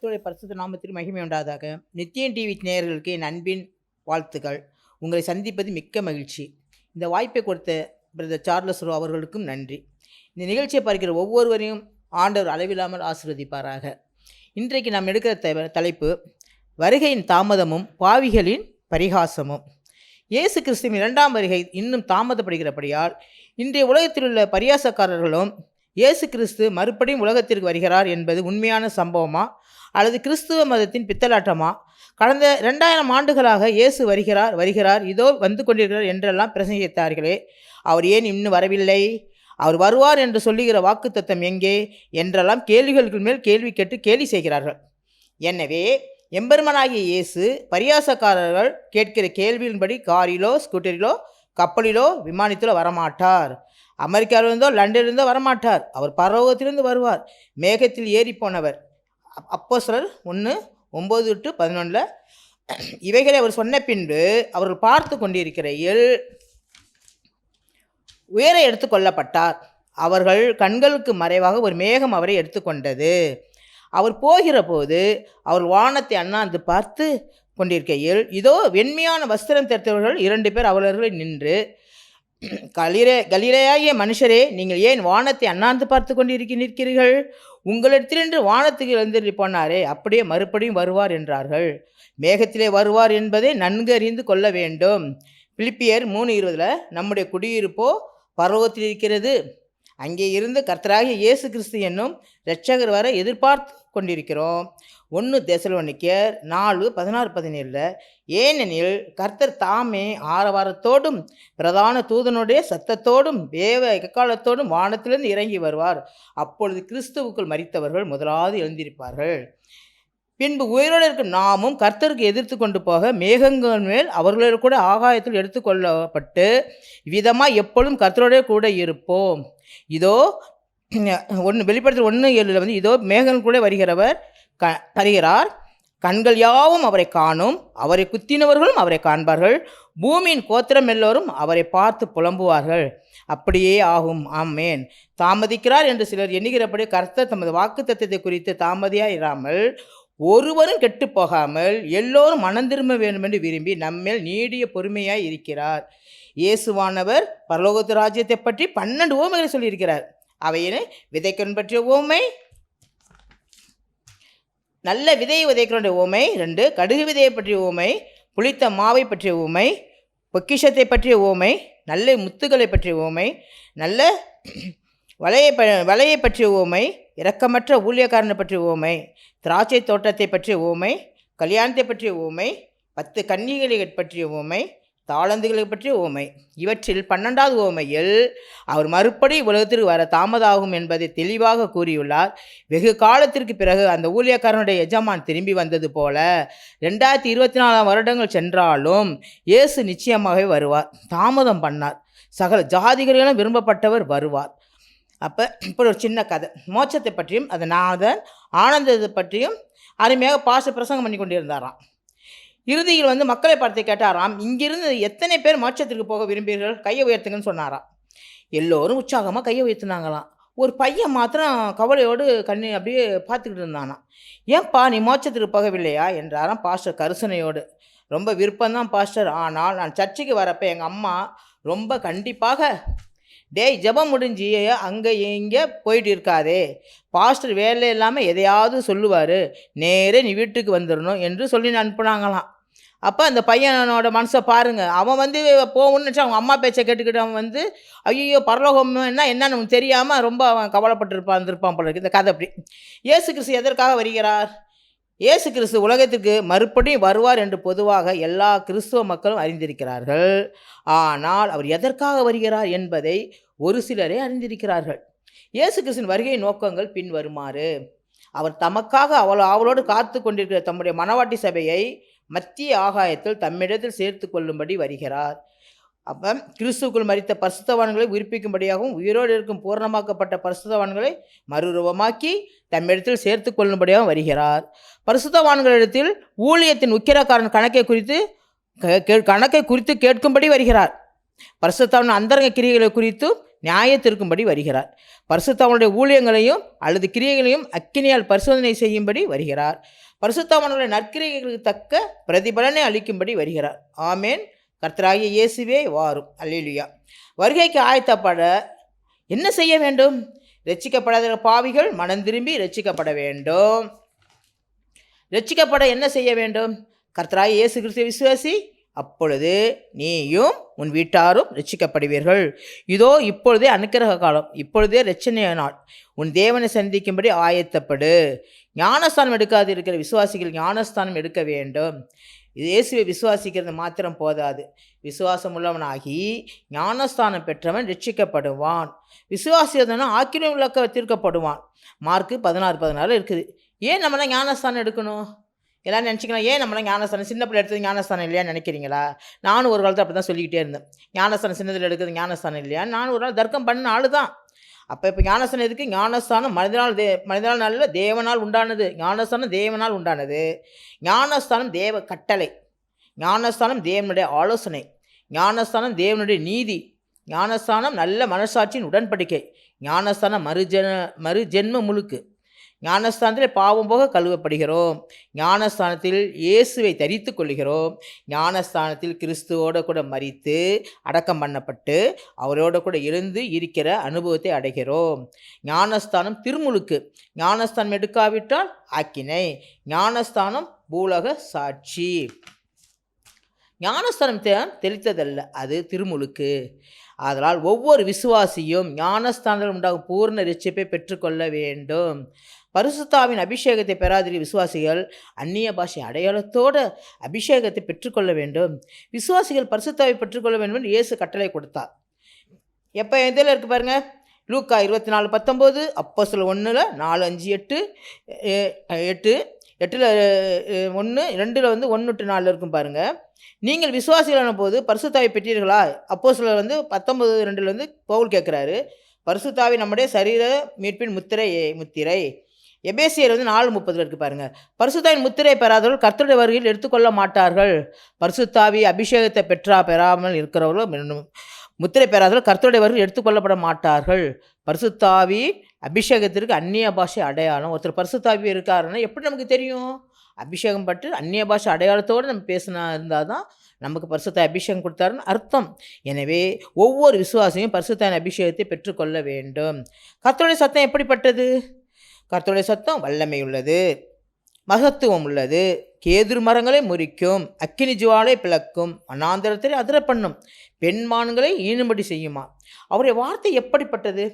கர்த்தருடைய பரிசுத்த நாமத்திற்கு மகிமை உண்டாதாக. நித்தியம் டிவி நேயர்களுக்கு என் அன்பின் வாழ்த்துக்கள். உங்களை சந்திப்பது மிக்க மகிழ்ச்சி. இந்த வாய்ப்பை கொடுத்த பிரதர் சார்லஸ் ரோ அவர்களுக்கும் நன்றி. இந்த நிகழ்ச்சியை பார்க்கிற ஒவ்வொருவரையும் ஆண்டவர் அளவில்லாமல் ஆசீர்வதிப்பாராக. இன்றைக்கு நாம் எடுக்கிற தலைப்பு வருகையின் தாமதமும் பாவிகளின் பரிகாசமும். இயேசு கிறிஸ்துவின் இரண்டாம் வருகை இன்னும் தாமதப்படுகிறபடியால் இன்றைய உலகத்தில் உள்ள பரியாசக்காரர்களும் இயேசு கிறிஸ்து மறுபடியும் உலகத்திற்கு வருகிறார் என்பது உண்மையான சம்பவமா அல்லது கிறிஸ்துவ மதத்தின் பித்தலாட்டமா? கடந்த 2000 ஆண்டுகளாக இயேசு வருகிறார் இதோ வந்து கொண்டிருக்கிறார் என்றெல்லாம் பிரசங்கித்தார்களே, அவர் ஏன் இன்னும் வரவில்லை? அவர் வருவார் என்று சொல்லுகிற வாக்குத்தத்தம் எங்கே என்றெல்லாம் கேள்விகளுக்கு மேல் கேள்வி கேட்டு கேலி செய்கிறார்கள். எனவே எம்பெருமானாகிய இயேசு பரியாசக்காரர்கள் கேட்கிற கேள்வியின்படி காரிலோ, ஸ்கூட்டரிலோ, கப்பலிலோ, விமானத்திலோ வரமாட்டார். அமெரிக்காவிலிருந்தோ லண்டனிலிருந்தோ வரமாட்டார். அவர் பரலோகத்திலிருந்து வருவார். மேகத்தில் ஏறி போனவர். அப்போஸ்தலர் 1:9-11 இவைகளை அவர் சொன்ன பின்பு அவர்கள் பார்த்து கொண்டிருக்கையில் உயர எடுத்துக்கொள்ளப்பட்டார். அவர்கள் கண்களுக்கு மறைவாக ஒரு மேகம் அவரை எடுத்துக்கொண்டது. அவர் போகிற போது அவர் வானத்தை அண்ணாந்து பார்த்து கொண்டிருக்கையில் இதோ வெண்மையான வஸ்திரம் தரித்தவர்கள் 2 பேர் அவர்களை நின்று, கலிலேயாகிய மனுஷரே, நீங்கள் ஏன் வானத்தை அண்ணாந்து பார்த்து நிற்கிறீர்கள்? உங்களிடத்திலிருந்து வானத்துக்கு எழுந்து போனாரே, அப்படியே மறுபடியும் வருவார் என்றார்கள். மேகத்திலே வருவார் என்பதை நன்கு அறிந்து கொள்ள வேண்டும். பிலிப்பியர் 3:20 நம்முடைய குடியிருப்போ பரலோகத்தில் இருக்கிறது. அங்கே இருந்து கர்த்தராகிய இயேசு கிறிஸ்து என்னும் இரட்சகர் வர எதிர்பார்த்து கொண்டிருக்கிறோம். 1 தெசலோனிக்கேயர் 4:16-17 ஏனெனில் கர்த்தர் தாமே ஆரவாரத்தோடும் பிரதான தூதனுடைய சத்தத்தோடும் தேவ எக்காலத்தோடும் வானத்திலிருந்து இறங்கி வருவார். அப்பொழுது கிறிஸ்துவுக்குள் மரித்தவர்கள் முதலாவது எழுந்திருப்பார்கள். பின்பு உயிரோடு இருக்கும் நாமும் கர்த்தருக்கு எதிர்த்து கொண்டு போக மேகங்கள் மேல் அவர்களோடு கூட ஆகாயத்தில் எடுத்துக்கொள்ளப்பட்டு விதமாக எப்பொழுதும் கர்த்தரோட கூட இருப்போம். இதோ வெளிப்படுத்தல் 1:7 இதோ மேகங்கள் கூட வருகிறார். கண்கள் யாவும் அவரை காணும். அவரை குத்தினவர்களும் அவரை காண்பார்கள். பூமியின் கோத்திரம் எல்லோரும் அவரை பார்த்து புலம்புவார்கள். அப்படியே ஆகும். ஆமேன். தாமதிக்கிறார் என்று சிலர் எண்ணுகிறபடி கர்த்தர் தமது வாக்குத்தத்தத்தை குறித்து தாமதியாயிராமல் ஒருவரும் கெட்டு போகாமல் எல்லோரும் மனம் திரும்ப வேண்டும் என்று விரும்பி நம்மேல் நீடிய பொறுமையாய் இருக்கிறார். இயேசுவானவர் பரலோகத்து ராஜ்யத்தை பற்றி 12 உவமைகளை சொல்லியிருக்கிறார். அவையினை விதைக்கன் பற்றிய உவமை, நல்ல விதையை விதைக்கிறோடைய உவமை 2, கடுகு விதையை பற்றிய உவமை, புளித்த மாவை பற்றிய உவமை, பொக்கிஷத்தை பற்றிய உவமை, நல்ல முத்துக்களை பற்றிய உவமை, நல்ல வலையை பற்றிய உவமை, இரக்கமற்ற ஊழியக்காரனை பற்றிய உவமை, திராட்சை தோட்டத்தை பற்றிய உவமை, கல்யாணத்தை பற்றிய உவமை, 10 கன்னிகளை பற்றிய உவமை, தாளந்துகளை பற்றிய உவமை. இவற்றில் 12வது உவமையில் அவர் மறுபடி உலகத்திற்கு வர தாமதாகும் என்பதை தெளிவாக கூறியுள்ளார். வெகு காலத்திற்கு பிறகு அந்த ஊழியக்காரனுடைய எஜமான் திரும்பி வந்தது போல 2024 வருடங்கள் சென்றாலும் இயேசு நிச்சயமாகவே வருவார். தாமதம் பண்ணார். சகல ஜாதிகளிலும் விரும்பப்பட்டவர் வருவார். அப்போ இப்போ ஒரு சின்ன கதை, மோட்சத்தை பற்றியும் அதன் ஆனந்தத்தை பற்றியும் அருமையாக பிரசங்கம் பண்ணி கொண்டிருந்தாராம். இறுதியில் மக்களை பார்த்து கேட்டாராம், இங்கிருந்து எத்தனை பேர் மோட்சத்திற்கு போக விரும்புகிறீர்கள்? கையை உயர்த்துங்கன்னு சொன்னாராம். எல்லோரும் உற்சாகமாக கையை உயர்த்தினாங்களாம். ஒரு பையன் மாத்திரம் கவலையோடு அப்படியே பார்த்துக்கிட்டு இருந்தானா. ஏன்பா நீ மோட்சத்திற்கு போகவில்லையா என்றாராம் பாஸ்டர் கருசனையோடு. ரொம்ப விருப்பம்தான் பாஸ்டர், ஆனால் நான் சர்ச்சுக்கு வரப்போ எங்கள் அம்மா ரொம்ப கண்டிப்பாக, டேய் ஜெபம் முடிஞ்சு அங்கே இங்கே போயிட்டு இருக்காதே, பாஸ்டர் வேலை இல்லாமல் எதையாவது சொல்லுவார், நேரே நீ வீட்டுக்கு வந்துடணும் என்று சொல்லி அனுப்புனாங்களாம். அப்போ அந்த பையனோட மனசை பாருங்கள். அவன் போகணுன்னு நினச்சா அவங்க அம்மா பேச்சை கேட்டுக்கிட்டு அவன் ஐயோ பரலோகம்னா என்னன்னு தெரியாமல் ரொம்ப அவன் கவலைப்பட்டிருப்பான் போல இருக்கு. இந்த கதை அப்படி. இயேசு கிறிஸ்து எதற்காக வருகிறார்? இயேசு கிறிஸ்து உலகத்துக்கு மறுபடியும் வருவார் என்று பொதுவாக எல்லா கிறிஸ்துவ மக்களும் அறிந்திருக்கிறார்கள். ஆனால் அவர் எதற்காக வருகிறார் என்பதை ஒரு சிலரே அறிந்திருக்கிறார்கள். இயேசு கிறிஸ்துவின் வருகை நோக்கங்கள் பின் வருமாறு. அவர் தமக்காக அவளோடு காத்து கொண்டிருக்கிற தம்முடைய மணவாட்டி சபையை மத்திய ஆகாயத்தில் தம்மிடத்தில் சேர்த்து கொள்ளும்படி வருகிறார். அப்போ கிறிஸ்துக்குள் மரித்த பரிசுத்தவான்களை உயிர்ப்பிக்கும்படியாகவும் உயிரோடு இருக்கும் பூர்ணமாக்கப்பட்ட பரிசுத்தவான்களை மறுரூபமாக்கி தம்மிடத்தில் சேர்த்து கொள்ளும்படியாகவும் வருகிறார். பரிசுத்தவான்களிடத்தில் ஊழியத்தின் உக்கிரக்காரன் கணக்கை குறித்து கேட்கும்படி வருகிறார். பரிசுத்தவான் அந்தரங்க கிரியைகளை குறித்தும் நியாயத்திற்கும்படி வருகிறார். பரிசுத்தவான்களுடைய ஊழியங்களையும் அல்லது கிரியைகளையும் அக்கினியால் பரிசோதனை செய்யும்படி வருகிறார். பரிசுத்தவான்களுடைய நற்கிரியைகளுக்கு தக்க பிரதிபலனை அளிக்கும்படி வருகிறார். ஆமேன். கர்த்தராகிய இயேசுவே வாரும். அல்லேலூயா. வருகைக்கு ஆயத்தப்பட என்ன செய்ய வேண்டும்? ரட்சிக்கப்படாத பாவிகள் மனம் திரும்பி ரட்சிக்கப்பட வேண்டும். ரட்சிக்கப்பட என்ன செய்ய வேண்டும்? கர்த்தராகிய இயேசு கிறிஸ்துவை விசுவாசி, அப்பொழுது நீயும் உன் வீட்டாரும் ரட்சிக்கப்படுவீர்கள். இதோ இப்பொழுதே அனுக்கிரக காலம், இப்பொழுதே இரட்சணை நாள். உன் தேவனை சந்திக்கும்படி ஆயத்தப்படு. ஞானஸ்தானம் எடுக்காது இருக்கிற விசுவாசிகள் ஞானஸ்தானம் எடுக்க வேண்டும். இயேசுவை விசுவாசிக்கிறது மாத்திரம் போதாது, விசுவாசம் உள்ளவனாகி ஞானஸ்தானம் பெற்றவன் ரட்சிக்கப்படுவான். விசுவாசியதனா ஆக்கிரம் விளக்க தீர்க்கப்படுவான். மார்க்கு 16:16 இருக்குது. ஏன் நம்மளாம் ஞானஸ்தானம் எடுக்கணும்? எல்லோரும் நினச்சிக்கலாம், ஏன் நம்மளாம் ஞானஸ்தானம் சின்ன பிள்ளை எடுத்தது ஞானஸ்தானம் இல்லையான்னு நினைக்கிறீங்களா? நானும் ஒரு காலத்தில் அப்படி தான் சொல்லிக்கிட்டே இருந்தேன். ஞானஸ்தானம் சின்னதில் எடுக்கிறது ஞானஸ்தானம் இல்லையா? நானும் ஒரு நாள் தர்க்கம் பண்ண ஆள் தான். இப்போ ஞானஸ்தானம் எதுக்கு? ஞானஸ்தானம் மனிதனால் நல்ல தேவனால் உண்டானது. ஞானஸ்தானம் தேவனால் உண்டானது. ஞானஸ்தானம் தேவ கட்டளை. ஞானஸ்தானம் தேவனுடைய ஆலோசனை. ஞானஸ்தானம் தேவனுடைய நீதி. ஞானஸ்தானம் நல்ல மனசாட்சியின் உடன்படிக்கை. ஞானஸ்தானம் மறுஜென்ம முழுக்கு. ஞானஸ்தானத்தில் பாவம் போக கழுவப்படுகிறோம். ஞானஸ்தானத்தில் இயேசுவை தரித்து கொள்கிறோம். ஞானஸ்தானத்தில் கிறிஸ்துவோடு கூட மரித்து அடக்கம் பண்ணப்பட்டு அவரோடு கூட எழுந்து இருக்கிற அனுபவத்தை அடைகிறோம். ஞானஸ்தானம் திருமுழுக்கு. ஞானஸ்தானம் எடுக்காவிட்டால் ஆக்கினை. ஞானஸ்தானம் பூலக சாட்சி. ஞானஸ்தானம் தெளித்ததல்ல, அது திருமுழுக்கு. அதனால் ஒவ்வொரு விசுவாசியும் ஞானஸ்தானத்தில் உண்டாகும் பூர்ண ரட்சிப்பை பெற்றுக்கொள்ள வேண்டும். பரிசுத்தாவின் அபிஷேகத்தை பெறாதிரு விசுவாசிகள் அந்நிய பாஷை அடையாளத்தோடு அபிஷேகத்தை பெற்றுக்கொள்ள வேண்டும். விசுவாசிகள் பரிசுத்தாவை பெற்றுக்கொள்ள வேண்டும் என்று இயேசு கட்டளை கொடுத்தார். எப்போ இதில் இருக்குது பாருங்கள், லூக்கா 24:19, அப்போஸ்தலர் 1 4 5 8 8 1 2 1-4 இருக்கும் பாருங்கள். நீங்கள் விசுவாசிகளான போது பரிசுத்தாவை பெற்றீர்களா? அப்போஸ்தலர் 19:2 பவுல் கேட்குறாரு. பரிசுத்தாவி நம்முடைய சரீர மீட்பின் முத்திரை. எபேசியர் 4:30 இருக்குது பாருங்கள். பரிசுத்தாவின் முத்திரை பெறாதவர்கள் கர்த்தருடைய வருகையில் எடுத்துக்கொள்ள மாட்டார்கள். பரிசுத்தாவி அபிஷேகத்தை பெறாமல் இருக்கிறவர்கள் முத்திரை பெறாதவர்கள் கர்த்தருடைய வருகையில் எடுத்துக்கொள்ளப்பட மாட்டார்கள். பரிசுத்தாவி அபிஷேகத்திற்கு அந்நிய பாஷை அடையாளம். ஒருத்தர் பரிசுத்தாவி இருக்காருன்னா எப்படி நமக்கு தெரியும்? அபிஷேகம் பட்டு அந்நிய பாஷை அடையாளத்தோடு நம்ம பேசினா இருந்தால் தான் நமக்கு பரிசுத்த அபிஷேகம் கொடுத்தாருன்னு அர்த்தம். எனவே ஒவ்வொரு விசுவாசியும் பரிசுத்தாவின் அபிஷேகத்தை பெற்றுக்கொள்ள வேண்டும். கர்த்தருடைய சத்தம் எப்படிப்பட்டது? கர்த்தருடைய சத்தம் வல்லமை உள்ளது, மகத்துவம் உள்ளது, கேதுரு மரங்களை முறிக்கும், அக்கினி ஜுவாலை பிளக்கும், வனாந்தரத்தை அதிர பண்ணும், பெண்மான்களை ஈனும்படி செய்யுமா. அவருடைய வார்த்தை எப்படிப்பட்டது?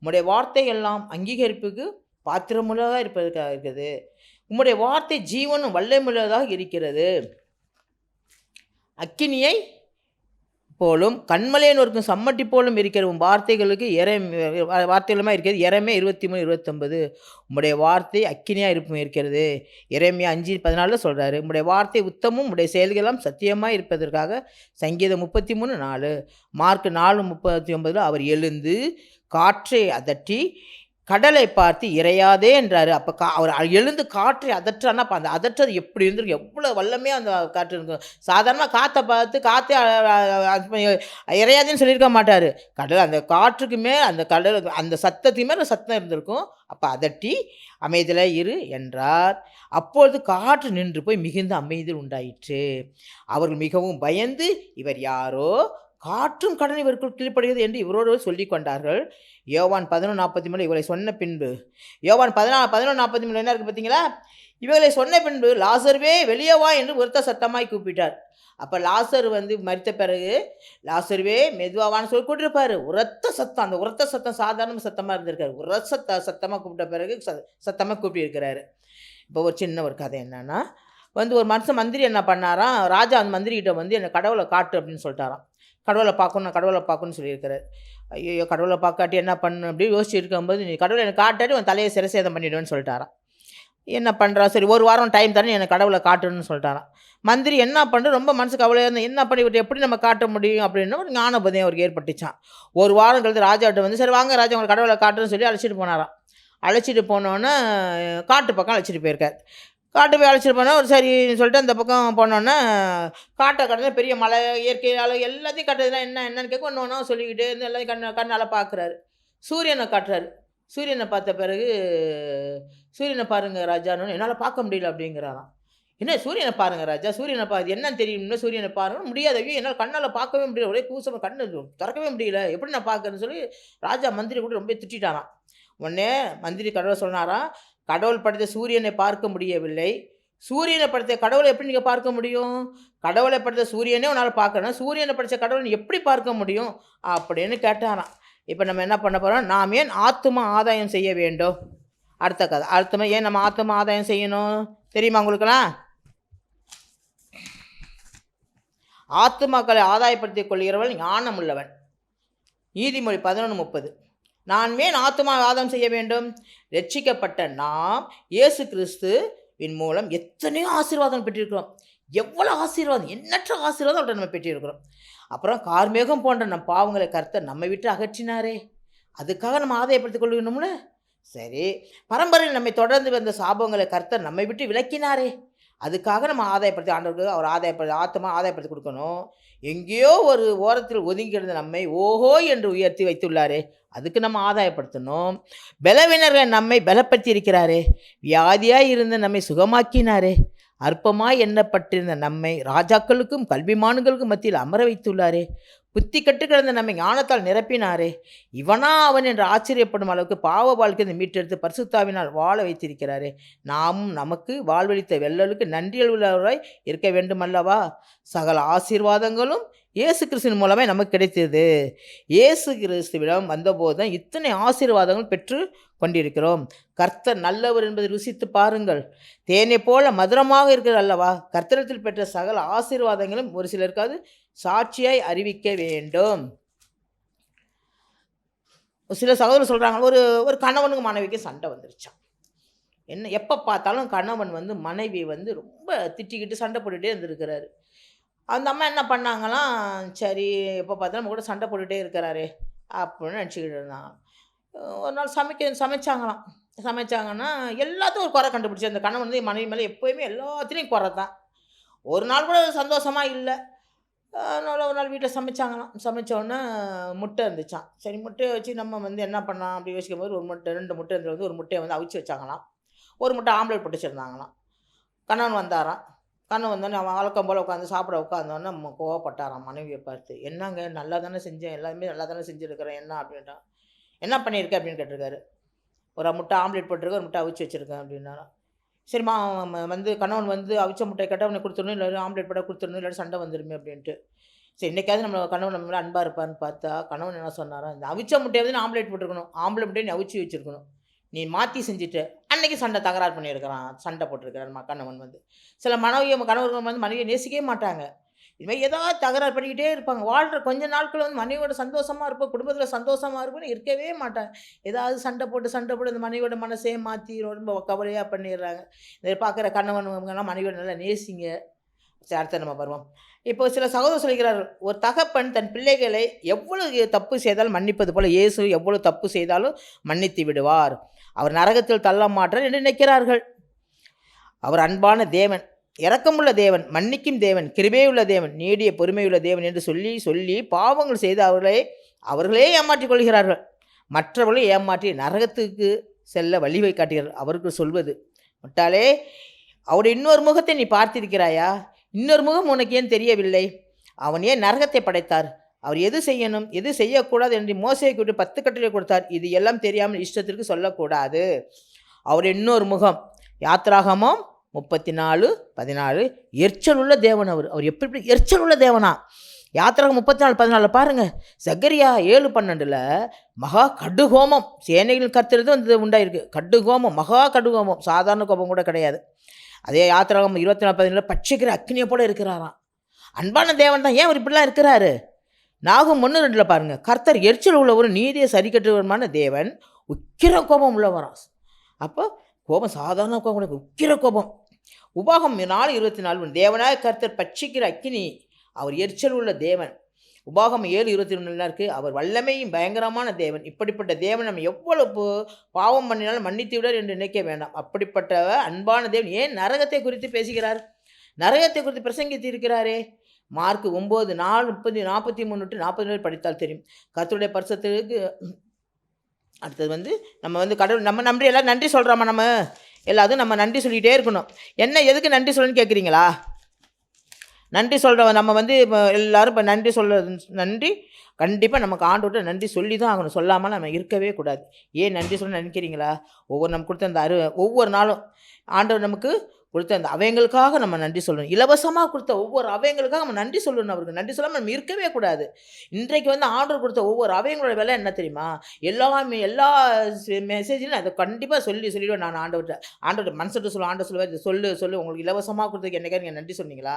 உம்முடைய வார்த்தை எல்லாம் அங்கீகரிப்புக்கு பாத்திரமுள்ளதாக இருப்பதற்காக இருக்குது. உம்முடைய வார்த்தை ஜீவனும் வல்லமுள்ளதாக இருக்கிறது. அக்கினியை போலும் கண்மலையன் ஒருக்கும் சம்மட்டி போலும் இருக்கிற உன் வார்த்தைகளுக்கு வார்த்தைகளுமா இருக்கிறது. எரேமியா 23:29. உம்முடைய வார்த்தை அக்கினியாக இருக்கிறது. எரேமியா 5:14 சொல்கிறாரு. உம்முடைய வார்த்தை உத்தமும் உம்முடைய செயல்களெல்லாம் சத்தியமாக இருப்பதற்காக. சங்கீதம் 33:4. மார்க் 4:39 அவர் எழுந்து காற்றை அதட்டி கடலை பார்த்து இறையாதே என்றார். அப்போ அவர் எழுந்து காற்றை அதற்றானா அப்போ அந்த அதற்றது எப்படி இருந்திருக்கு, எவ்வளோ வல்லமையாக அந்த காற்று இருக்கும். சாதாரணமாக காற்றை பார்த்து காற்றே இறையாதேன்னு சொல்லியிருக்க மாட்டார். கடல் அந்த காற்றுக்கு மேல் அந்த கடல் அந்த சத்தத்துக்கு மேலே சத்தம் இருந்திருக்கும். அப்போ அதட்டி அமைதியில் இரு என்றார். அப்பொழுது காற்று நின்று போய் மிகுந்த அமைதியில் உண்டாயிற்று. அவர்கள் மிகவும் பயந்து இவர் யாரோ, காற்றும் கடனை இவருக்குள் கீழ்ப்படுகிறது என்று இவரோடு சொல்லி கொண்டார்கள். யோவான் 11:43 இவர்களை சொன்ன பின்பு. யோவான் 11:43 என்ன இருக்குது பார்த்தீங்களா? இவர்களை சொன்ன பின்பு லாசர்வே வெளியே வா என்று ஒருத்த சத்தமாய் கூப்பிட்டார். அப்போ லாசர் மரித்த பிறகு லாசர்வே மெதுவாவான்னு சொல்லி கூப்பிட்டுருப்பார். உரத்த சத்தம், அந்த உரத்த சத்தம் சாதாரண சத்தமாக இருந்திருக்காரு. உரத்த சத்தமாக கூப்பிட்ட பிறகு சத்தமாக கூப்பிட்டு. இப்போ ஒரு சின்ன ஒரு கதை என்னன்னா, ஒரு மந்திரி என்ன பண்ணாராம், ராஜா அந்த மந்திரிகிட்ட என்னை கடவுளை காட்டு அப்படின்னு சொல்லிட்டாராம். கடவுளை பார்க்கணும்னு சொல்லியிருக்கிறார். ஐயோ கடவுளை பார்க்காட்டி என்ன பண்ணணும் அப்படி யோசிச்சு இருக்கும்போது, நீ கடவுளை எனக்கு காட்டாட்டி உன் தலையை சிரசேதம் பண்ணிவிடுவேன்னு சொல்லிட்டாராம். என்ன பண்ணுறா, சரி ஒரு வாரம் டைம் தரேன் எனக்கு கடவுளை காட்டணும்னு சொல்லிட்டாராம். மந்திரி என்ன பண்ணுற, ரொம்ப மனசுக்கு கவலையாக இருந்தால் என்ன பண்ணி விட்டு எப்படி நம்ம காட்ட முடியும் அப்படின்னு ஒரு ஞானபோதம் அவருக்கு ஏற்பட்டுச்சான். ஒரு வாரம் கழித்து ராஜாட்ட சரி வாங்க ராஜா உங்களை கடவுளை காட்டுன்னு சொல்லி அழைச்சிட்டு போனாராம். அழைச்சிட்டு போனோன்னே காட்டு பக்கம் அழைச்சிட்டு போயிருக்கார். காட்டு போய் அழைச்சிட்டு போனால் ஒரு சரின்னு சொல்லிட்டு அந்த பக்கம் போனோன்னே காட்டை கடந்து பெரிய மலை இயற்கையால் எல்லாத்தையும் காட்டுறதுலாம் என்னன்னு கேட்க ஒன்று ஒன்றா சொல்லிக்கிட்டே இருந்து எல்லாத்தையும் கண்ணால் பார்க்குறாரு. சூரியனை காட்டுறாரு. சூரியனை பார்த்த பிறகு சூரியனை பாருங்க ராஜான்னு, என்னால் பார்க்க முடியல அப்படிங்கிறாராம். என்ன சூரியனை பாருங்க ராஜா, சூரியனை அது என்னன்னு தெரியும்னா சூரியனை பாருங்க முடியாது, ஐயோ என்னால் கண்ணால் பார்க்கவே முடியல, ஒரே கூசமாக கண்ணு திறக்கவே முடியல, எப்படி நான் பார்க்கறேன்னு சொல்லி ராஜா மந்திரி கூட ரொம்ப திட்டாராம். உடனே மந்திரி கடவுள் சொன்னாராம், கடவுள் படைத்த சூரியனை பார்க்க முடியவில்லை, சூரியனை படைத்த கடவுளை எப்படி நீங்கள் பார்க்க முடியும்? கடவுளை படைத்த சூரியனே உன்னால் பார்க்கணும், சூரியனை படைத்த கடவுளை எப்படி பார்க்க முடியும் அப்படின்னு கேட்டாராம். இப்போ நம்ம என்ன பண்ண போகிறோம், நாம் ஏன் ஆத்தும ஆதாயம் செய்ய வேண்டும்? அடுத்த கதை. அடுத்த ஏன் நம்ம ஆத்தும ஆதாயம் செய்யணும் தெரியுமா உங்களுக்கெல்லாம்? ஆத்துமாக்களை ஆதாயப்படுத்திக் கொள்கிறவன் ஞானம் உள்ளவன். நீதிமொழி 11:30. நான் ஏன் ஆத்துமா ஆதாயம் செய்ய வேண்டும்? ரட்சிக்கப்பட்ட நாம் இயேசு கிறிஸ்துவின் மூலம் எத்தனையோ ஆசீர்வாதம் பெற்றிருக்கிறோம். எவ்வளோ ஆசீர்வாதம், எண்ணற்ற ஆசீர்வாதம் அவர்கிட்ட நம்ம பெற்றிருக்கிறோம். அப்புறம் கார்மேகம் போன்ற நம் பாவங்களை கர்த்தர் நம்மை விட்டு அகற்றினாரே, அதுக்காக நம்ம ஆதாயப்படுத்திக் கொள்ளணும்ல. சரி, பரம்பரையில் நம்மை தொடர்ந்து வந்த சாபங்களை கர்த்தர் நம்மை விட்டு விலக்கினாரே, அதுக்காக நம்ம ஆதாயப்படுத்தி ஆண்டவருக்கு அவர் ஆத்மா ஆதாயப்படுத்தி கொடுக்கணும். எங்கேயோ ஒரு ஓரத்தில் ஒதுங்கி இருந்த நம்மை ஓஹோ என்று உயர்த்தி வைத்துள்ளாரே, அதுக்கு நம்ம ஆதாயப்படுத்தணும். பலவீனர்கள் நம்மை பலப்படுத்தி இருக்கிறாரே, வியாதியாய் இருந்த நம்மை சுகமாக்கினாரே, அற்பமாய் எண்ணப்பட்டிருந்த நம்மை ராஜாக்களுக்கும் கல்விமான்களுக்கும் மத்தியில் அமர வைத்துள்ளாரே, புத்தி கட்டு கிடந்த நம்மை ஞானத்தால் நிரப்பினாரே, இவனா அவன் என்று ஆச்சரியப்படும் அளவுக்கு பாவ வாழ்க்கையை மீட்டெடுத்து பரிசுத்தாவினால் வாழ வைத்திருக்கிறாரே, நாமும் நமக்கு வாழ்வளித்த வெள்ளலுக்கு நன்றியல் உள்ளவராய் இருக்க வேண்டுமல்லவா? சகல ஆசீர்வாதங்களும் இயேசு கிறிஸ்துவின் மூலமே நமக்கு கிடைத்தது. இயேசு கிறிஸ்துவிடம் வந்தபோது தான் இத்தனை ஆசீர்வாதங்கள் பெற்று கொண்டிருக்கிறோம். கர்த்தர் நல்லவர் என்பதை ருசித்து பாருங்கள். தேனை போல மதுரமாக இருக்கிறது அல்லவா? கர்த்தரத்தில் பெற்ற சகல ஆசீர்வாதங்களும் ஒரு சிலருக்காவது சாட்சியாய் அறிவிக்க வேண்டும். சில சகோதரர் சொல்கிறாங்க, ஒரு கணவனுக்கு மனைவிக்கு சண்டை வந்துருச்சான். என்ன எப்போ பார்த்தாலும் கணவன் மனைவி ரொம்ப திட்டிக்கிட்டு சண்டை போட்டுகிட்டே இருந்திருக்கிறாரு. அந்த அம்மா என்ன பண்ணாங்களாம், சரி எப்போ பார்த்தாலும் நம்ம கூட சண்டை போட்டுகிட்டே இருக்கிறாரே அப்படின்னு நினச்சிக்கிட்டு இருந்தாங்க. ஒரு நாள் சமைச்சாங்கன்னா எல்லாத்தையும் ஒரு குறை கண்டுபிடிச்சி, அந்த கணவன் மனைவி மேலே எப்போயுமே எல்லாத்துலேயும் குறை தான். ஒரு நாள் கூட சந்தோஷமாக இல்லை. அதனால் ஒரு நாள் வீட்டில் சமைச்சோன்னே முட்டை இருந்துச்சான். சரி, முட்டையை வச்சு நம்ம என்ன பண்ணலாம் அப்படி யோசிக்கும் போது, ரெண்டு முட்டை இருந்தது. ஒரு முட்டையை அவிச்சு வச்சாங்களாம், ஒரு முட்டை ஆம்லேட் போட்டு வச்சுருந்தாங்களாம். கணவன் வந்தாராம். கண்ணன் வந்தோடனே அவன் வழக்கம் போல் சாப்பிட உட்காந்தோடனே கோவப்பட்டாரான் மனைவியை பார்த்து. என்னங்க, நல்லா தானே செஞ்சேன், எல்லாருமே நல்லா தானே செஞ்சுருக்கிறேன், என்ன அப்படின்ட்டான். என்ன பண்ணியிருக்கேன் அப்படின்னு கேட்டிருக்காரு. ஒரு முட்டை ஆம்லேட் போட்டிருக்கேன், ஒரு முட்டை அவிச்சு வச்சுருக்கேன் அப்படின்னாராம். சரிம்மா, கணவன் அவிச்ச முட்டை கேட்டால் அவனை கொடுத்துடணும், இல்லை ஆம்லேட் போட்டால் கொடுத்துடணும், இல்லாட்டி சண்டை வந்துடுமே அப்படின்ட்டு. சரி, இன்றைக்காவது நம்ம கணவன் நம்ம மேலே அன்பாக இருப்பான்னு பார்த்தா, கணவன் என்ன சொன்னாரா, இந்த அவிச்ச முட்டையை ஆம்லேட் போட்டிருக்கணும், ஆம்லேட் முட்டையை நீ அவிச்சு வச்சுருக்கணும், நீ மாற்றி செஞ்சுட்டு அன்றைக்கி தகராறு பண்ணியிருக்கிறான், சண்டை போட்டிருக்கிறான் கணவன். சில கணவர்கள் மனைவியை நேசிக்கவே மாட்டாங்க. இதுமாதிரி ஏதாவது தகராறு பண்ணிக்கிட்டே இருப்பாங்க. வாழ்கிற கொஞ்ச நாட்கள் மனைவியோட சந்தோஷமாக இருப்போம், குடும்பத்தில் சந்தோஷமாக இருப்போம்னு இருக்கவே மாட்டாங்க. ஏதாவது சண்டை போட்டு இந்த மனைவியோட மனசே மாற்றி ரொம்ப கவலையாக பண்ணிடுறாங்க. இதை பார்க்குற கணவன்லாம் மனைவியோட நல்லா நேசிங்க. சரி, அடுத்த நம்ம வருவோம். இப்போ சில சகோதரர் சொல்கிறார்கள், ஒரு தகப்பன் தன் பிள்ளைகளை எவ்வளவு தப்பு செய்தாலும் மன்னிப்பது போல் இயேசு எவ்வளவு தப்பு செய்தாலும் மன்னித்து விடுவார், அவர் நரகத்தில் தள்ள மாட்டார் என்று நினைக்கிறார்கள். அவர் அன்பான தேவன், இரக்கமுள்ள தேவன், மன்னிக்கும் தேவன், கிருபையுள்ள தேவன், நீடிய பொறுமையுள்ள தேவன் என்று சொல்லி சொல்லி பாவங்கள் செய்து அவர்களே ஏமாற்றிக் கொள்கிறார்கள். மற்றவர்களை ஏமாற்றி நரகத்துக்கு செல்ல வழிவை காட்டுகிறார். அவருக்கு சொல்வது, முட்டாளே, அவருடைய இன்னொரு முகத்தை நீ பார்த்திருக்கிறாயா? இன்னொரு முகம் உனக்கு ஏன் தெரியவில்லை? அவன் ஏன் நரகத்தை படைத்தார்? அவர் எது செய்யணும் எது செய்யக்கூடாது என்று மோசேயை கூட்டி 10 கட்டளை கொடுத்தார். இது எல்லாம் தெரியாமல் இஷ்டத்திற்கு சொல்லக்கூடாது. அவர் இன்னொரு முகம். யாத்திராகமம் 34:14. எரிச்சல் உள்ள தேவன். அவர் எப்படி எரிச்சல் உள்ள தேவனா? யாத்திராகம் 34:14 பாருங்கள். சகரியா 7:12 மகா கடுகோமம், சேனைகள் கர்த்தர் உண்டாயிருக்கு. கடுகோமம், மகா கடுகோமம், சாதாரண கோபம் கூட கிடையாது. அதே யாத்திராகம் 24:17 பட்சிக்கிற அக்னியை போல இருக்கிறாராம். அன்பான தேவன் தான், ஏன் அவர் இப்படிலாம் இருக்கிறாரு? நாகும் 1:2 பாருங்கள். கர்த்தர் எரிச்சல் உள்ளவரும் நீதியை சரி கட்டுவருமான தேவன், உக்கிர கோபம் உள்ளவராம். அப்போ கோபம் சாதாரண கோபம் கூட, உக்கிர கோபம். உபாகம் 4:24 தேவனாய கர்த்தர் பட்சிக்கிற அக்கினி, அவர் எரிச்சல் உள்ள தேவன். உபாகமம் 7:21 இருக்குது, அவர் வல்லமையும் பயங்கரமான தேவன். இப்படிப்பட்ட தேவன் நம்ம எவ்வளவு பாவம் பண்ணினாலும் மன்னித்து விடார் என்று நினைக்க வேண்டாம். அப்படிப்பட்ட அன்பான தேவன் ஏன் நரகத்தை குறித்து பேசுகிறார்? நரகத்தை குறித்து பிரசங்கித்து இருக்கிறாரே. மார்க் 9:43-40 படித்தால் தெரியும். கர்த்தருடைய பரிசுத்தத்துக்கு அடுத்தது வந்து நம்ம வந்து கடவுள் நம்ம நன்றி எல்லோரும் நன்றி சொல்கிறோமா? நம்ம எல்லாத்துக்கும் நம்ம நன்றி சொல்லிகிட்டே இருக்கணும். என்ன எதுக்கு நன்றி சொல்லணும்னு கேட்குறீங்களா? நன்றி சொல்கிறவன் நம்ம வந்து இப்போ எல்லோரும் இப்போ நன்றி நன்றி கண்டிப்பாக நமக்கு ஆண்டவர்கிட்ட நன்றி சொல்லி தான் ஆகணும். சொல்லாமல் நம்ம இருக்கவே கூடாது. ஏன் நன்றி சொல்ல நினைக்கிறீங்களா? நமக்கு கொடுத்த அந்த ஒவ்வொரு நாளும் ஆண்டவர் நமக்கு கொடுத்த அந்த அவங்களுக்காக நம்ம நன்றி சொல்லணும். இலவசமாக கொடுத்த ஒவ்வொரு அவங்களுக்காக நம்ம நன்றி சொல்லணும். அவருக்கு நன்றி சொல்லாமல் நம்ம இருக்கவே கூடாது. இன்றைக்கு வந்து ஆர்டர் கொடுத்த ஒவ்வொரு அவங்களோட விலை என்ன தெரியுமா? எல்லா மெசேஜ்லையும் அதை கண்டிப்பாக சொல்லிவிடுவேன் நான் ஆண்டவர்கிட்ட மனசுட்டு சொல்லுவேன். ஆண்டவர் சொல்லுவார், இது சொல்லு உங்களுக்கு இலவசமாக கொடுத்ததுக்கு என்னைக்கா நீங்கள் நன்றி சொன்னீங்களா?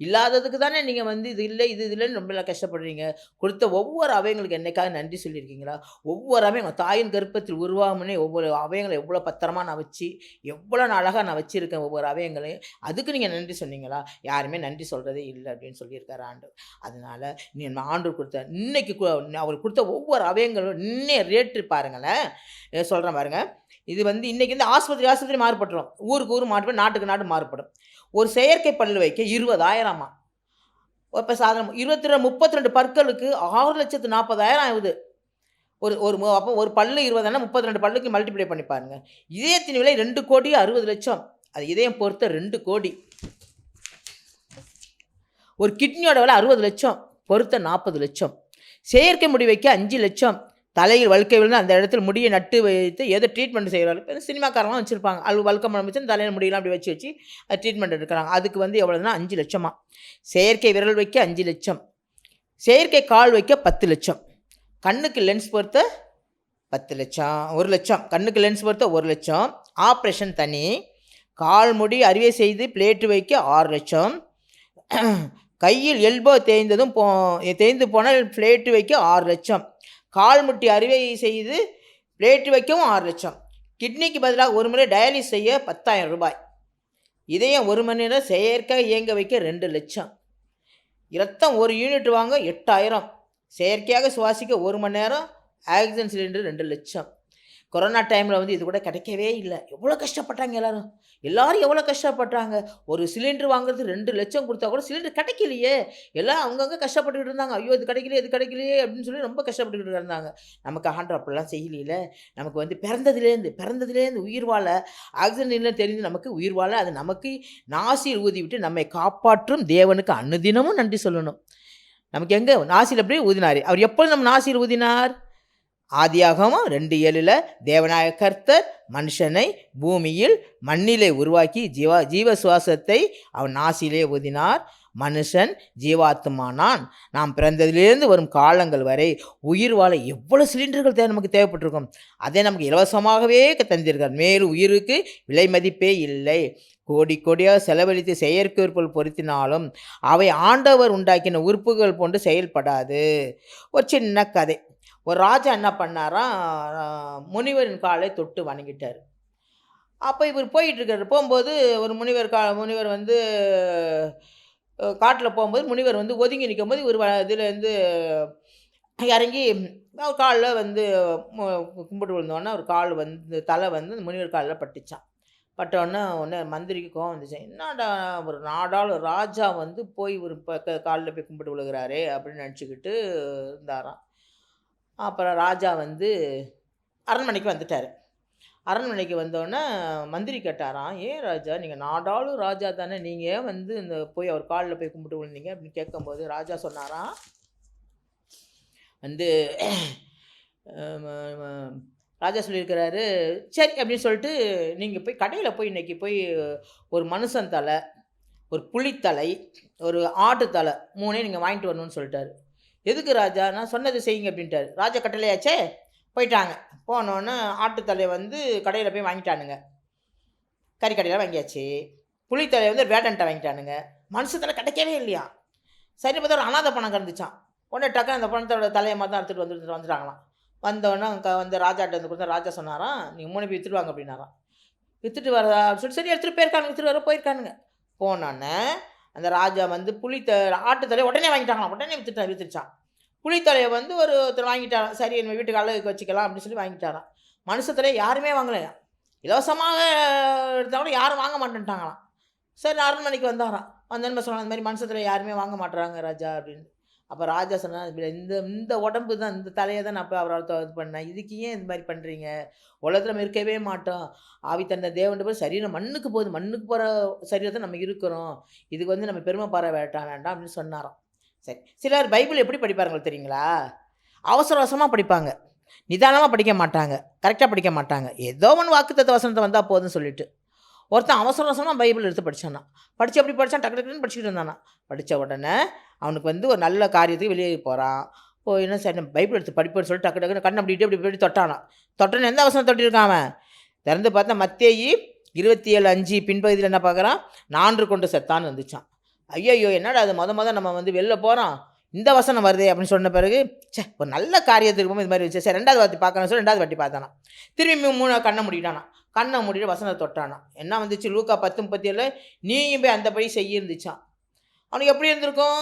இல்லாததுக்கு தானே நீங்கள் வந்து இது இல்லை இது இல்லைன்னு ரொம்ப கஷ்டப்படுறீங்க. கொடுத்த ஒவ்வொரு அவங்களுக்கு என்னைக்காவது நன்றி சொல்லியிருக்கீங்களா? ஒவ்வொரு அவங்க தாயின் கர்ப்பத்தில் உருவாகும்னே ஒவ்வொரு அவங்களை எவ்வளோ பத்திரமா நான் வச்சு எவ்வளோ அழகாக நான் வச்சுருக்கேன் ஒவ்வொரு அவங்களையும். அதுக்கு நீங்கள் நன்றி சொன்னீங்களா? யாருமே நன்றி சொல்கிறதே இல்லை அப்படின்னு சொல்லியிருக்காரு ஆண்டவர். அதனால் நீங்கள் ஆண்டவர் கொடுத்த இன்னைக்கு அவர் கொடுத்த ஒவ்வொரு அவங்களும் இன்னே ரேட்டு பாருங்களேன். சொல்கிறேன் பாருங்கள். இது வந்து இன்றைக்கி வந்து ஆஸ்பத்திரி மாறுபட்டுரும். ஊருக்கு ஊர் மாறுபடும், நாட்டுக்கு நாடு மாறுபடும். ஒரு செயற்கை பல்லு வைக்க 20,000 இப்போ சாதாரண 32 பற்களுக்கு 6,40,000 ஆகுது. அப்போ ஒரு பல்லு 20 32 பல்லுக்கு மல்டிப்ளை பண்ணி பாருங்க. இதயத்தின் விலை 2,60,00,000. அது இதயம் பொறுத்த 2 கோடி. ஒரு கிட்னியோட விலை 60 லட்சம், பொறுத்த 40 லட்சம். செயற்கை முடி வைக்க 5 லட்சம். தலையில் வழுக்கை விழுந்து அந்த இடத்துல முடியை நட்டு வைத்து ஏதோ ட்ரீட்மெண்ட் செய்கிறாரு. இப்போ சினிமாக்காரங்களாம் வச்சுருப்பாங்க. வழுக்கம் வச்சு தலையில் முடியெல்லாம் அப்படி வச்சு அது ட்ரீட்மெண்ட் எடுக்கிறாங்க. அதுக்கு வந்து எவ்வளோன்னா 5 லட்சமா. செயற்கை விரல் வைக்க 5 லட்சம். செயற்கை கால் வைக்க 10 லட்சம். கண்ணுக்கு லென்ஸ் பொறுத்த 10 லட்சம், 1 லட்சம். கண்ணுக்கு லென்ஸ் பொறுத்த 1 லட்சம். ஆப்ரேஷன் தனி. கால் முடி அறுவை செய்து பிளேட்டு வைக்க 6 லட்சம். கையில் எல்போ தேய்ந்து போனால் பிளேட்டு வைக்க 6 லட்சம். கால் முட்டி அறுவை செய்து பிளேட்டு வைக்கவும் 6 லட்சம். கிட்னிக்கு பதிலாக ஒரு முறை டயாலிஸ் செய்ய 10,000 ரூபாய். இதயம் 1 மணி நேரம் செயற்கை இயங்க வைக்க 2 லட்சம். இரத்தம் 1 யூனிட் வாங்க 8,000. செயற்கையாக சுவாசிக்க 1 மணி நேரம் ஆக்சிஜன் சிலிண்டர் 2 லட்சம். கொரோனா டைமில் வந்து இது கூட கிடைக்கவே இல்லை. எவ்வளோ கஷ்டப்பட்டாங்க எல்லோரும் எவ்வளோ கஷ்டப்பட்டாங்க. ஒரு சிலிண்டர் வாங்குறது 2 லட்சம் கொடுத்தா கூட சிலிண்டர் கிடைக்கலையே. எல்லாம் அவங்கவுங்க கஷ்டப்பட்டுக்கிட்டு இருந்தாங்க. ஐயோ இது கிடைக்கலையே அப்படின்னு சொல்லி ரொம்ப கஷ்டப்பட்டுக்கிட்டு இருந்தாங்க. நமக்கு ஆண்டவர் அப்படிலாம் செய்யலையில. நமக்கு வந்து பிறந்ததுலேருந்து உயிர் வாழ ஆக்சிஜன் தெரிந்து நமக்கு உயிர் வாழ அது நமக்கு நாசியில் ஊதி விட்டு நம்மை காப்பாற்றும் தேவனுக்கு அனுதினமும் நன்றி சொல்லணும். நமக்கு எங்கே நாசியில் அப்படியே ஊதினார். அவர் எப்பொழுது நம்ம நாசியில் ஊதினார்? ஆதியாகமம் 2:7 தேவனாய கர்த்தர் மனுஷனை பூமியில் மண்ணிலே உருவாக்கி ஜீவ சுவாசத்தை அவன் நாசியிலே ஊதினார். மனுஷன் ஜீவாத்மானான். நாம் பிறந்ததிலிருந்து வரும் காலங்கள் வரை உயிர் வாழ எவ்வளோ சிலிண்டர்கள் நமக்கு தேவைப்பட்டிருக்கும். அதை நமக்கு இலவசமாகவே தந்திருக்கார். மேலும் உயிருக்கு விலை மதிப்பே இல்லை. கோடியாக செலவழித்து செயற்கை உறுப்புகள் பொருத்தினாலும் அவை ஆண்டவர் உண்டாக்கின உறுப்புகள் போன்று செயல்படாது. ஒரு சின்ன கதை. ஒரு ராஜா என்ன பண்ணாராம், முனிவரின் காலை தொட்டு வணங்கிட்டார். அப்போ இவர் போயிட்டுருக்காரு. போகும்போது ஒரு முனிவர் வந்து காட்டில் போகும்போது முனிவர் வந்து ஒதுங்கி நிற்கும்போது இவர் இதுலேருந்து இறங்கி காலில் வந்து கும்பிட்டு விழுந்தோடனே ஒரு கால் வந்து தலை வந்து முனிவர் காலில் பட்டுச்சான். பட்டோடனே மந்திரிக்கு கோவம் வந்துச்சு. என்னடா ஒரு நாடாள் ராஜா வந்து போய் ஒரு காலில் போய் கும்பிட்டு விழுகிறாரே அப்படின்னு நினச்சிக்கிட்டு இருந்தாராம். அப்புறம் ராஜா வந்து அரண்மனைக்கு வந்துட்டார். அரண்மனைக்கு வந்தோடனே மந்திரி கேட்டாராம், ஏன் ராஜா நீங்கள் நாடாளும் ராஜா தானே, நீங்கள் ஏன் வந்து இந்த போய் அவர் காலில் போய் கும்பிட்டு விழுந்தீங்க அப்படின்னு கேட்கும்போது ராஜா சொன்னாராம், வந்து ராஜா சொல்லியிருக்கிறாரு, சரி அப்படின்னு சொல்லிட்டு நீங்கள் போய் கடையில் போய் இன்றைக்கி போய் ஒரு மனுஷன் தலை, ஒரு புலித்தலை, ஒரு ஆட்டு தலை 3 நீங்கள் வாங்கிட்டு வரணும்னு சொல்லிட்டாரு. எதுக்கு ராஜா? நான் சொன்னது செய்யுங்க அப்படின்ட்டாரு. ராஜா கட்டளையாச்சே. போயிட்டாங்க. போனோன்னே ஆட்டுத்தலையை வந்து கடையில் போய் வாங்கிட்டானுங்க. கறிக்கடையில் வாங்கியாச்சு. புலித்தலையை வந்து வேட்டன்ட்ட வாங்கிட்டானுங்க. மனுஷத்தலை கிடைக்கவே இல்லையா. சரி பார்த்தா ஒரு அனாதை பணம் கிடந்துச்சான். உடனே டக்குன்னு அந்த பணத்தோட தலையை மாதிரி தான் எடுத்துகிட்டு வந்துட்டாங்களாம். வந்தோடனே வந்து ராஜாட்ட வந்து கொடுத்தா ராஜா சொன்னாராம், நீங்கள் 3 பேர் விற்றுட்டு வாங்க அப்படின்னாராம். விற்றுட்டு வரதா சொல்லி சரி எடுத்துகிட்டு போயிருக்கானுங்க. போனோன்னே அந்த ராஜா வந்து ஆட்டுத்தலையை உடனே வாங்கிட்டாங்களாம். உடனே விற்றுச்சான். புளித்தலையை வந்து ஒருத்தர் வாங்கிட்டாராம். சரி நம்ம வீட்டுக்கு அழகுக்கு வச்சுக்கலாம் அப்படின்னு சொல்லி வாங்கிட்டாராம். மனுஷ தலையை யாருமே வாங்கலையா. இலவசமாக எடுத்தால் கூட யாரும் வாங்க மாட்டேன்ட்டாங்களாம். சரி அரண்மனைக்கு வந்தாராம். வந்தோன்னு சொன்னாங்க, இந்த மாதிரி மனுஷ தலையை யாருமே வாங்க மாட்டுறாங்க ராஜா அப்படின்னு. அப்போ ராஜா சொன்னார், இந்த இந்த உடம்பு தான், இந்த தலையை தான் நான் போய் அவரால் இது பண்ணேன், இதுக்கு ஏன் இந்த மாதிரி பண்ணுறீங்க? உலகத்தில் நம்ம இருக்கவே மாட்டோம். ஆவி தந்த தேவன் போய் சரீரம் மண்ணுக்கு போகுது, மண்ணுக்கு போகிற சரீரத்தை நம்ம இருக்கிறோம், இதுக்கு வந்து நம்ம பெருமை பார வேண்டாம் அப்படின்னு சொன்னாராம். சரி, சிலர் பைபிள் எப்படி படிப்பாருங்க தெரியுங்களா? அவசர அவசரமாக படிப்பாங்க, நிதானமாக படிக்க மாட்டாங்க, கரெக்டாக படிக்க மாட்டாங்க. ஏதோ ஒன்று வாக்குத்தத்த வசனத்தை வந்தால் போதும்னு சொல்லிட்டு ஒருத்தன் அவசர அவசரமாக பைபிள் எடுத்து படித்தானா. படித்து எப்படி படித்தான், டக்கு டக்குன்னு படிச்சுட்டு இருந்தானா. படித்த உடனே அவனுக்கு வந்து ஒரு நல்ல காரியத்துக்கு வெளியே போகிறான். என்ன சரி நம்ம பைபிள் எடுத்து படிப்பேன்னு சொல்லிட்டு டக்கு டக்குன்னு கண்ணை அப்படிட்டு இப்படி தொட்டானான். தொட்டன்னு எந்த அவசரம் தொட்டிருக்கான் அவன்? திறந்து பார்த்தா மத்தேயு 27:5 பின்பகுதியில் என்ன பார்க்குறான், 4 கொண்டு செத்தான்னு வந்துச்சான். ஐயோ என்னடா அது, நம்ம வந்து வெளில போகிறோம், இந்த வசனம் வருதே அப்படின்னு சொன்ன பிறகு ஒரு நல்ல காரியத்துக்கு போகும் இது மாதிரி வச்சு சரி 2வது வாட்டி பார்க்கணும்னு சொல்லி 2வது வாட்டி பார்த்தானா. திரும்பி 3 கண்ணை மூடிட்டானா. கண்ணை மூடிட்டு வசனத்தை தொட்டானா. என்ன வந்துச்சு? லூக்கா 10:37 நீயும் போய் அந்தபடி செய்ய இருந்துச்சான். அவனுக்கு எப்படி இருந்திருக்கும்?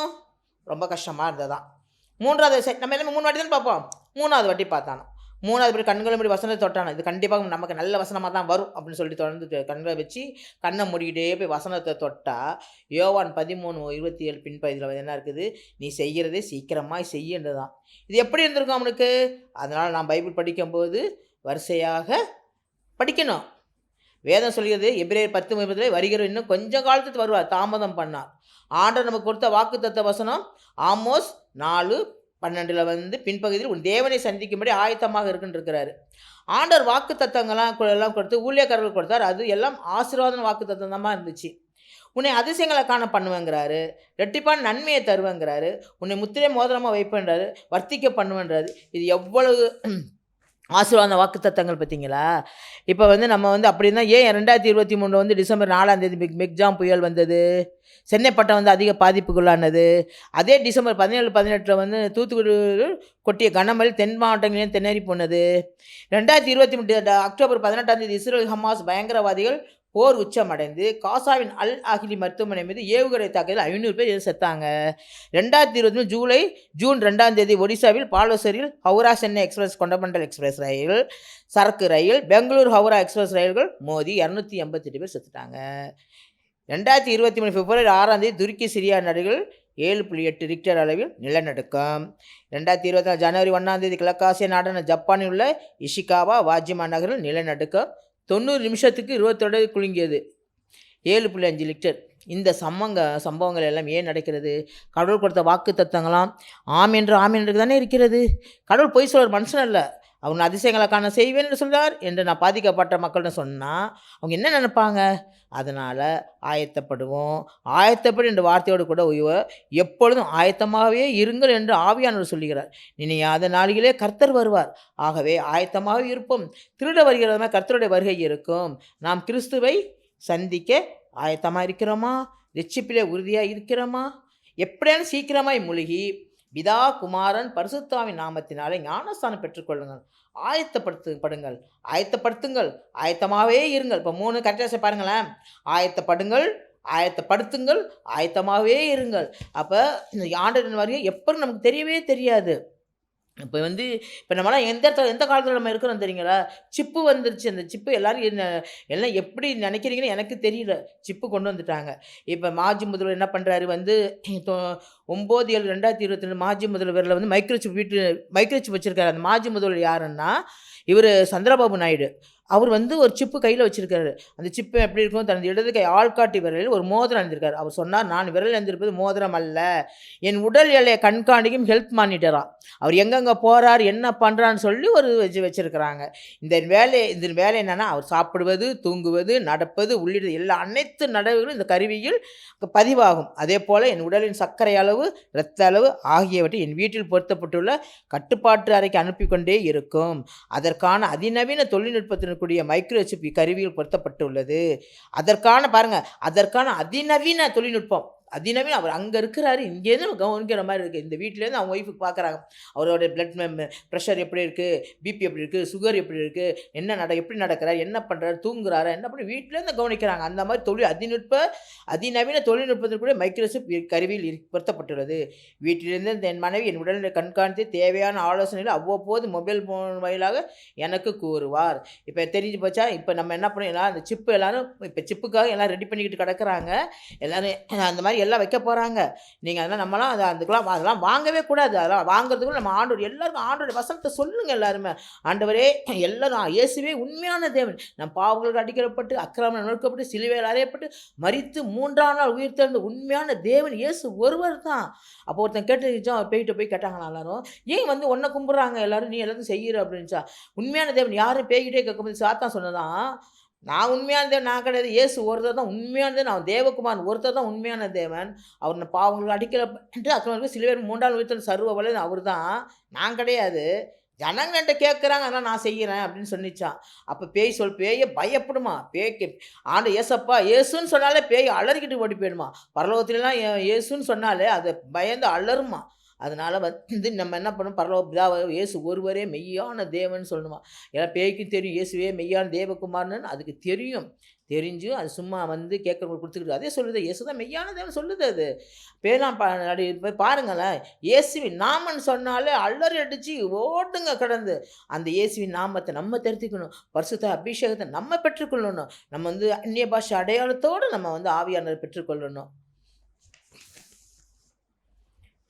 ரொம்ப கஷ்டமாக இருந்ததான். 3வது நம்ம எல்லாமே 3 வாட்டி தான் பார்ப்போம். 3வது வாட்டி பார்த்தானா. 3வது படி கண்களை மூடி வசனத்தை தொட்டானா. இது கண்டிப்பாக நமக்கு நல்ல வசனமாக தான் வரும் அப்படின்னு சொல்லிட்டு தொடர்ந்து கண்களை வச்சு கண்ணை மூடிக்கிட்டே போய் வசனத்தை தொட்டா யோவான் 13:27 பின்பகுதியில் என்ன இருக்குது, நீ செய்கிறதே சீக்கிரமாக செய்யன்றதான். இது எப்படி இருந்திருக்கும் அவனுக்கு? அதனால் நான் பைபிள் படிக்கும்போது வரிசையாக படிக்கணும். வேதம் சொல்கிறது எபிரேயர் 10:30 வருகிற இன்னும் கொஞ்சம் காலத்துக்கு வருவார், தாமதம் பண்ணார். ஆண்டவர் நமக்கு கொடுத்த வாக்குத்தத்த வசனம் ஆமோஸ் 4:12 வந்து பின்பகுதியில் உன் தேவனை சந்திக்கும்படி ஆயத்தமாக இருக்குன்னு இருக்கிறாரு. ஆண்டவர் வாக்கு தத்தங்கள்லாம் எல்லாம் கொடுத்து ஊழியக்காரர்கள் கொடுத்தார். அது எல்லாம் ஆசீர்வாதம் வாக்கு தத்தமாக இருந்துச்சு. உன்னை அதிசயங்களை காண பண்ணுவேங்கிறாரு, ரெட்டிப்பான நன்மையை தருவேங்கிறாரு, உன்னை முத்திரை மோதிரமாக வைப்பேன்றாரு, வர்த்திக்க பண்ணுவேன்றாரு. இது எவ்வளவு ஆசீர்வாத வாக்கு தத்தங்கள் பார்த்தீங்களா? இப்போ வந்து நம்ம வந்து அப்படின்னா ஏன் 2023 வந்து டிசம்பர் 4ஆம் தேதி மெக்ஜாம் புயல் வந்தது, சென்னை பட்டம் வந்து அதிக பாதிப்புக்குள்ளானது. அதே டிசம்பர் 17-18 வந்து தூத்துக்குடி கொட்டிய கனமழை தென் மாவட்டங்களிலும் திணறி போனது. 2023 அக்டோபர் 18ஆம் தேதி இஸ்ரேல் ஹமாஸ் பயங்கரவாதிகள் போர் உச்சமடைந்து காசாவின் அல் அஹ்லி மருத்துவமனை மீது ஏவுகணை தாக்குதல் 500 பேர் செத்தாங்க. 2023 ஜூன் 2ஆம் தேதி ஒடிசாவில் பாலசரில் ஹவுரா சென்னை எக்ஸ்பிரஸ் கொண்டமண்டல் எக்ஸ்பிரஸ் ரயில் சரக்கு ரயில் பெங்களூர் ஹவுரா எக்ஸ்பிரஸ் ரயில்கள் மோதி 288 பேர் செத்துட்டாங்க. 2023 பிப்ரவரி 6ஆம் தேதி துருக்கி சிரியா நடுகள் 7.8 ரிக்டர் அளவில் நிலநடுக்கம். 2024 ஜனவரி 1ஆம் தேதி கிழக்காசிய நாடான ஜப்பானில் உள்ள இஷிகாவா வாஜிமா நகரில் நிலநடுக்கம் 90 நிமிஷத்துக்கு 22 குலுங்கியது, 7.5 ரிக்டர். இந்த சம்பவங்கள் எல்லாம் ஏன் நடக்கிறது? கடவுள் கொடுத்த வாக்கு தத்தங்களாம் ஆம் என்று தானே இருக்கிறது. கடவுள் பொய் சொல்கிற மனுஷன் அல்ல. அவங்க அதிசயங்களை காண செய்வேன் என்று சொல்கிறார் என்று நான் பாதிக்கப்பட்ட மக்கள்னு சொன்னால் அவங்க என்ன நினைப்பாங்க? அதனால் ஆயத்தப்படுவோம். ஆயத்தப்படு என்ற வார்த்தையோடு கூட எப்பொழுதும் ஆயத்தமாகவே இருங்கள் என்று ஆவியானவர் சொல்லுகிறார். நினையாத நாளிலே கர்த்தர் வருவார். ஆகவே ஆயத்தமாக இருப்போம். திருட வருகிறதா கர்த்தருடைய வருகை இருக்கும். நாம் கிறிஸ்துவை சந்திக்க ஆயத்தமாக இருக்கிறோமா? ரட்சிப்பிலே உறுதியாக இருக்கிறோமா? எப்படியான சீக்கிரமாய் மூழ்கி பிதா குமாரன் பரிசுத்தாவின் நாமத்தினாலே ஞானஸ்தானம் பெற்றுக்கொள்ளுங்கள். ஆயத்தப்படுத்துங்கள், ஆயத்தமாகவே இருங்கள். இப்போ 3 கரெக்டாக பாருங்களேன். ஆயத்தப்படுத்துங்கள், ஆயத்தமாகவே இருங்கள். அப்போ இந்த ஆண்டவரின் வருகை எப்போ நமக்கு தெரியவே தெரியாது. இப்போ நம்மளாம் எந்த காலத்தில் நம்ம இருக்கிறோம் தெரியுங்களா? சிப்பு வந்துருச்சு. அந்த சிப்பு எல்லாம் எப்படி நினைக்கிறீங்கன்னு எனக்கு தெரியல. சிப்பு கொண்டு வந்துட்டாங்க. இப்போ மாஜி முதல்வர் என்ன பண்ணுறாரு, 9/7/2022 மாஜி முதல்வரில் வந்து மைக்ரோசிப் வச்சுருக்காரு. அந்த மாஜி முதல்வர் யாருன்னா இவர் சந்திரபாபு நாயுடு. அவர் ஒரு சிப்பு கையில் வச்சுருக்காரு. அந்த சிப்பு எப்படி இருக்கும், தனது இடது கை ஆள்காட்டி விரலில் ஒரு மோதிரம் அணிந்திருக்காரு. அவர் சொன்னார், நான் விரல் அணிந்திருப்பது மோதிரம் அல்ல, என் உடல் எல்லையை கண்காணிக்கும் ஹெல்த் மானிட்டராக. அவர் எங்கெங்கே போகிறார் என்ன பண்ணுறான்னு சொல்லி வச்சுருக்கிறாங்க. இந்த வேலை என்னென்னா அவர் சாப்பிடுவது, தூங்குவது, நடப்பது உள்ளிட்ட அனைத்து நடவடிக்கைகளும் இந்த கருவியில் பதிவாகும். அதே போல் என் உடலின் சர்க்கரை அளவு, இரத்த அளவு ஆகியவற்றை என் வீட்டில் பொருத்தப்பட்டுள்ள கட்டுப்பாட்டு அறைக்கு அனுப்பி கொண்டே இருக்கும். அதற்கான அதிநவீன தொழில்நுட்பத்தின் கூடிய மைக்ரோசிப் கருவிகள் பொருத்தப்பட்டுள்ளது. அதற்கான அதிநவீன தொழில்நுட்பம், அதினமே அவர் அங்கே இருக்கிறாரு, இங்கேருந்து கவனிக்கிற மாதிரி இருக்குது. இந்த வீட்டிலேருந்து அவங்க ஒய்ஃபுக்கு பார்க்குறாங்க, அவரோட பிளட் ப்ரெஷர் எப்படி இருக்குது, பிபி எப்படி இருக்குது, சுகர் எப்படி இருக்குது, எப்படி நடக்கிறார், என்ன பண்ணுறாரு, தூங்குறாரா, என்ன பண்ணி வீட்டிலேருந்து கவனிக்கிறாங்க. அந்த மாதிரி அதிநவீன தொழில்நுட்பத்தில் கூட மைக்ரோசிப் கருவியில் பொருத்தப்பட்டுள்ளது. வீட்டிலிருந்து என் மனைவி என் உடல்நிலை கண்காணித்து தேவையான ஆலோசனைகளை அவ்வப்போது மொபைல் ஃபோன் வாயிலாக எனக்கு கூறுவார். இப்போ தெரிஞ்சு போச்சா? இப்போ நம்ம என்ன பண்ணலாம், அந்த சிப்பு எல்லோரும் இப்போ சிப்புக்காக எல்லாம் ரெடி பண்ணிக்கிட்டு கிடக்குறாங்க. எல்லோரும் அந்த மாதிரி எல்லாம் வைக்க போகிறாங்க. நீங்கள் அதெல்லாம் நம்மலாம் அதெல்லாம் வாங்கவே கூடாது. அதெல்லாம் வாங்குறதுக்குள்ள நம்ம எல்லாருக்கும் ஆண்டோடைய வசனத்தை சொல்லுங்கள். எல்லாருமே ஆண்டவரே, எல்லாரும் இயேசுவே உண்மையான தேவன், நம் பாவங்களுக்கு அடிக்கப்பட்டு அக்கிரமம் நொறுக்கப்பட்டு சிலுவையில் அறையப்பட்டு மரித்து 3ஆம் நாள் உயிர் தெழுந்த உண்மையான தேவன் இயேசு ஒருவர் தான். அப்போ ஒருத்தன் கேட்டுச்சா, போய் கேட்டாங்களா எல்லாரும், ஏன் வந்து ஒன்றை கும்பிட்றாங்க எல்லாரும், நீ எல்லாத்தையும் செய்கிற அப்படின்ச்சா. உண்மையான தேவன் யாரும் பேய்கிட்டே கேட்கும்போது சாத்தான் சொன்னதான், நான் உண்மையான தேவன் நான் கிடையாது, இயேசு ஒருத்தர் தான் உண்மையான தேவன், நான் தேவகுமாரன் ஒருத்தர் தான் உண்மையான தேவன், அவர் பாவங்களுக்கு அடிக்கப்பட்டு அக்கிரமங்களுக்கு சிலுவையில் 3ஆம் நாள் உயிர் தெழுந்த சர்வ வல்லவர் அவர் தான், நான் கிடையாது. ஜனங்கள்கிட்ட கேட்குறாங்க, அதனால் நான் செய்கிறேன் அப்படின்னு சொன்னிச்சான். அப்போ பேயை பயப்படுமா, பேய்க்கு ஏசப்பா இயேசுன்னு சொன்னாலே பேய் அலறிக்கிட்டு ஓடி போயிடுமா. பரலோகத்துலலாம் இயேசுன்னு சொன்னாலே அதை பயந்து அலருமா. அதனால் நம்ம என்ன பண்ணணும், பரலோக பிதாவை இயேசு ஒருவரே மெய்யான தேவன் சொல்லணுமா. ஏன்னா பேய்க்கு தெரியும் இயேசுவே மெய்யான தேவகுமாரன்னு, அதுக்கு தெரிஞ்சு அது சும்மா கேட்குறவங்களுக்கு கொடுத்துக்கிட்டு அதே சொல்லுது, இயேசு தான் மெய்யான தேவன் சொல்லுது. அது பேலாம் போய் பாருங்களேன், இயேசுவின் நாமன்னு சொன்னாலே அலறி அடித்து ஓடுங்க கடந்து. அந்த இயேசுவின் நாமத்தை நம்ம தெரிஞ்சுக்கணும், பரிசுத்த அபிஷேகத்தை நம்ம பெற்றுக்கொள்ளணும், நம்ம அந்நிய பாஷை அடையாளத்தோடு நம்ம ஆவியானவர் பெற்றுக்கொள்ளணும்.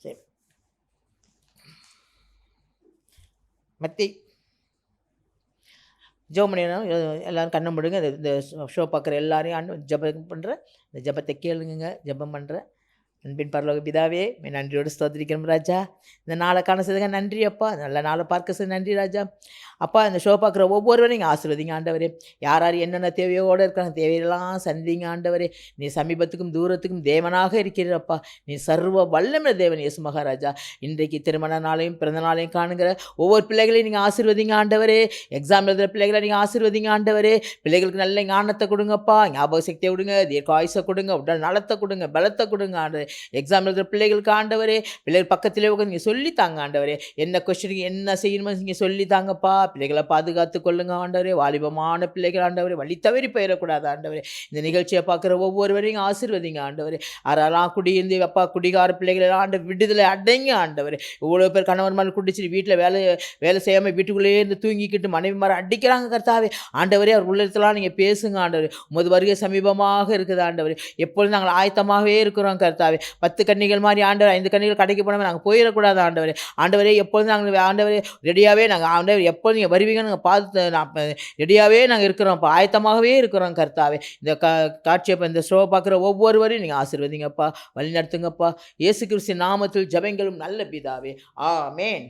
சரி, மத்தி ஜெபம் பண்ணிடணும். எல்லோரும் கண்ணை மூடுங்க. இந்த ஷோ பார்க்குற எல்லாரையும் ஜெபம் பண்ணுறேன். இந்த ஜெபத்தை கேளுங்க. ஜெபம் பண்ணுறேன். அன்பின் பரலோக பிதாவே, நன்றியோடு ஸ்தோத்திரிக்கிறோம் ராஜா. இந்த நாளை காண செய்துங்க நன்றி அப்பா. நல்ல நாளை பார்க்க செய்து நன்றி ராஜா. அப்பா, இந்த ஷோ பார்க்குற ஒவ்வொருவரையும் நீங்கள் ஆசீர்வதிங்க ஆண்டவரே. யார் என்னென்ன தேவையோடு இருக்காங்க, தேவையெல்லாம் சந்திங்க ஆண்டவரே. நீ சமீபத்துக்கும் தூரத்துக்கும் தேவனாக இருக்கிறப்பா. நீ சர்வ வல்லமை தேவன் இயேசு மகாராஜா. இன்றைக்கு திருமண நாளையும் பிறந்த நாளையும் காணுங்கிற ஒவ்வொரு பிள்ளைகளையும் நீங்கள் ஆசீர்வதிங்க ஆண்டவரே. எக்ஸாம் எழுதுகிற பிள்ளைகளை நீங்கள் ஆசீர்வதிங்க ஆண்டவரே. பிள்ளைகளுக்கு நல்ல ஞானத்தை கொடுங்கப்பா, ஞாபக சக்தியை கொடுங்க, தீர்க்க ஆயுசை கொடுங்க, உடல் நலத்தை கொடுங்க, பலத்தை கொடுங்க ஆண்டவரே. எக்ஸாம் எழுதுகிற பிள்ளைகளுக்கு ஆண்டவரே, பிள்ளைகள் பக்கத்திலே உட்காந்து நீங்கள் சொல்லித்தாங்க ஆண்டவரே. என்ன கொஸ்டினுக்கு என்ன செய்யணுமோ நீங்கள் சொல்லித்தாங்கப்பா. பிள்ளைகளை பாதுகாத்து கொள்ளுங்க ஆண்டவரே. வாலிபமான பிள்ளைகள் ஆண்டவரே, வழி தவறி போயிடக்கூடாது ஆண்டவரே. இந்த நிகழ்ச்சியை பார்க்குற ஒவ்வொருவரையும் ஆசீர்வதிங்க ஆண்டவரே. யாரெல்லாம் குடியிருந்து அப்பா குடிகார பிள்ளைகள் ஆண்டு விடுதலை அடைங்க ஆண்டவரே. இவ்வளோ பேர் கணவன் மாதிரி குடிச்சிட்டு வீட்டில் வேலை செய்யாமல் வீட்டுக்குள்ளேயே இருந்து தூங்கிக்கிட்டு மனைவி மாதிரி அடிக்கிறாங்க கர்த்தாவே. ஆண்டவரே, அவர் உள்ளத்தெல்லாம் நீங்கள் பேசுங்க ஆண்டவரே. உமது வருகை சமீபமாக இருக்குது ஆண்டவரே. எப்பொழுதும் நாங்கள் ஆயத்தமாகவே இருக்கிறோம் கர்த்தாவே. 10 கன்னிகள் மாதிரி ஆண்டவர் 5 கன்னிகள் கடைக்கு போனோமே நாங்கள் போயிடக்கூடாது ஆண்டவரே. ஆண்டவரே, எப்பொழுதும் நாங்கள் ஆண்டவரே ரெடியாகவே நாங்கள் ஆண்டவர் எப்போது நீங்கள் வருவீங்கன்னு நாங்கள் பார்த்து ரெடியாகவே நாங்கள் இருக்கிறோம், இப்போ ஆயத்தமாகவே இருக்கிறோம் கர்த்தாவே. இந்த காட்சியை இந்த ஷோவை பார்க்குற ஒவ்வொருவரையும் நீங்கள் ஆசீர்வதிங்கப்பா, வழி நடத்துங்கப்பா. இயேசு கிறிஸ்து நாமத்தில் ஜெபங்களும் நல்ல பிதாவே, ஆமென்.